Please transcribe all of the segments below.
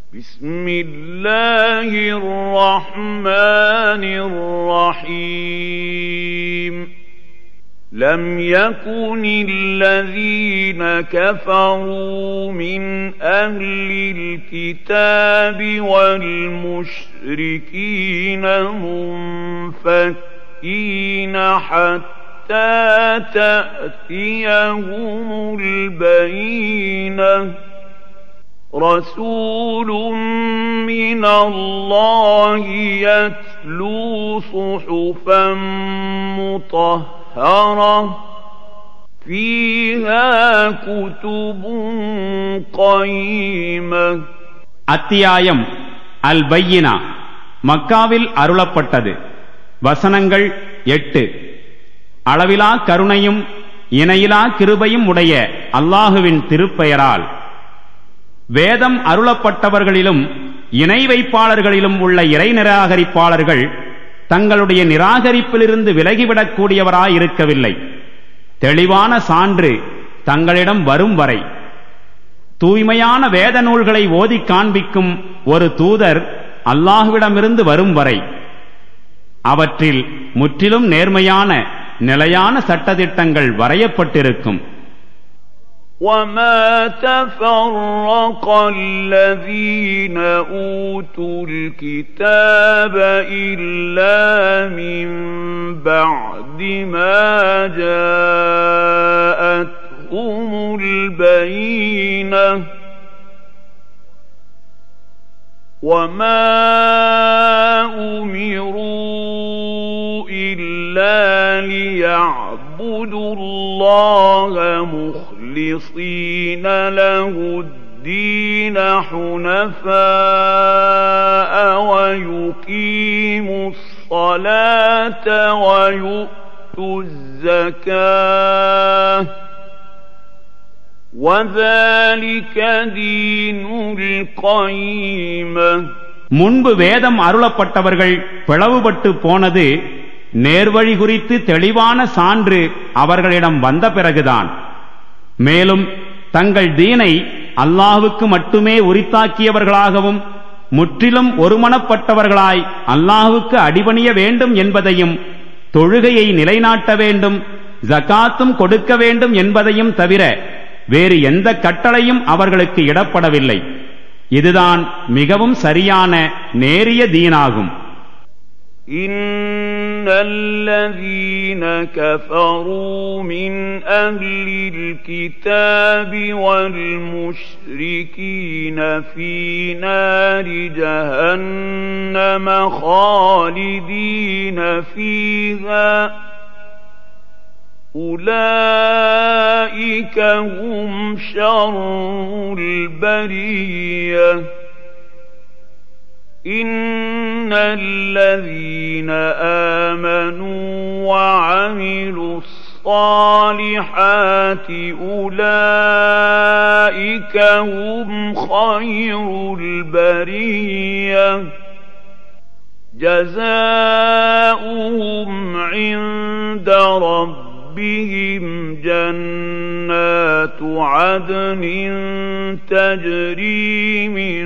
بسم الله الرحمن الرحيم لم يكن الذين كفروا من أهل الكتاب والمشركين منفكين حتى تأتيهم البينة رسول من الله يتلو صحفا مطهرة فيها كتب قيمة. அத்தியாயம் அல் பையினா மக்காவில் அருளப்பட்டது. வசனங்கள் 8. அளவிலா கருணையும் இணையிலா கிருபையும் உடைய அல்லாஹுவின் திருப்பெயரால். வேதம் அருளப்பட்டவர்களிலும் இணை வைப்பாளர்களிலும் உள்ள இறை நிராகரிப்பாளர்கள் தங்களுடைய நிராகரிப்பிலிருந்து விலகிவிடக்கூடியவராயிருக்கவில்லை. தெளிவான சான்று தங்களிடம் வரும் வரை தூய்மையான வேத நூல்களை ஓதி காண்பிக்கும் ஒரு தூதர் அல்லாஹுவிடமிருந்து வரும் வரை அவற்றில் முற்றிலும் நேர்மையான நிலையான சட்டதிட்டங்கள் வரையப்பட்டிருக்கும். وَمَا تَفَرَّقَ الَّذِينَ أُوتُوا الْكِتَابَ إِلَّا مِن بَعْدِ مَا جَاءَتْهُمُ الْبَيِّنَةُ وَمَا أُمِرُوا إِلَّا لِيَعْبُدُوا اللَّهَ مُخْلِصِينَ لَهُ الدِّينَ حُنَفَاءَ وَيُقِيمُوا الصَّلَاةَ وَيُؤْتُوا الزَّكَاةَ وَذَلِكَ دِينُ الْقَيِّمَةِ. முன்பு வேதம் அருளப்பட்டவர்கள் பிளவுபட்டு போனது நேர்வழி குறித்து தெளிவான சான்று அவர்களிடம் வந்த பிறகுதான். மேலும் தங்கள் தீனை அல்லாஹுவுக்கு மட்டுமே உரித்தாக்கியவர்களாகவும் முற்றிலும் ஒருமனப்பட்டவர்களாய் அல்லாஹுவுக்கு அடிபணிய வேண்டும் என்பதையும் தொழுகையை நிலைநாட்ட வேண்டும் ஜகாத்தும் கொடுக்க வேண்டும் என்பதையும் தவிர வேறு எந்த கட்டளையும் அவர்களுக்கு இடப்படவில்லை. இதுதான் மிகவும் சரியான நேரிய தீனாகும். الذين كفروا من أهل الكتاب والمشركين في نار جهنم خالدين فيها أولئك هم شر البرية. إن الذين آمنوا وعملوا الصالحات أولئك هم خير البرية جزاؤهم عند ربهم جنات عدن تجري من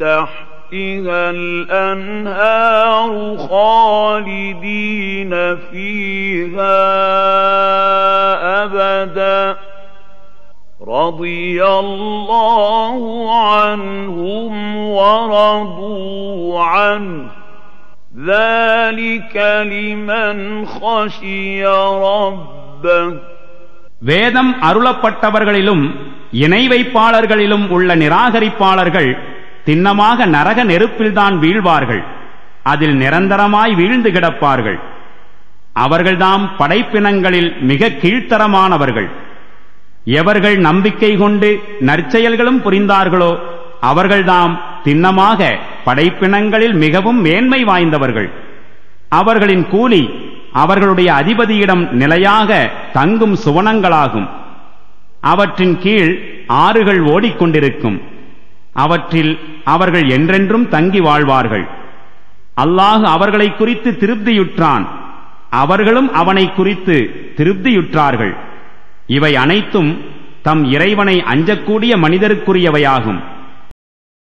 تحتها الأنهار خالدين فيها أبدا رضي الله عنهم ورضوا عنه ذلك لمن خشي ربه. வேதம் அருளப்பட்டவர்களிலும் இணை வைப்பாளர்களிலும் உள்ள நிராகரிப்பாளர்கள் திண்ணமாக நரக நெருப்பில்தான் வீழ்வார்கள். அதில் நிரந்தரமாய் வீழ்ந்து கிடப்பார்கள். அவர்கள்தாம் படைப்பினங்களில் மிக கீழ்த்தரமானவர்கள். எவர்கள் நம்பிக்கை கொண்டு நற்செயல்களும் புரிந்தார்களோ அவர்கள்தாம் திண்ணமாக படைப்பினங்களில் மிகவும் மேன்மை வாய்ந்தவர்கள். அவர்களின் கூலி அவர்களுடைய அதிபதியிடம் நிலையாக தங்கும் சுவனங்களாகும். அவற்றின் கீழ் ஆறுகள் ஓடிக்கொண்டிருக்கும். அவற்றில் அவர்கள் என்றென்றும் தங்கி வாழ்வார்கள். அல்லாஹ் அவர்களை குறித்து திருப்தியுற்றான். அவர்களும் அவனை குறித்து திருப்தியுற்றார்கள். இவை அனைத்தும் தம் இறைவனை அஞ்சக்கூடிய மனிதருக்குரியவையாகும்.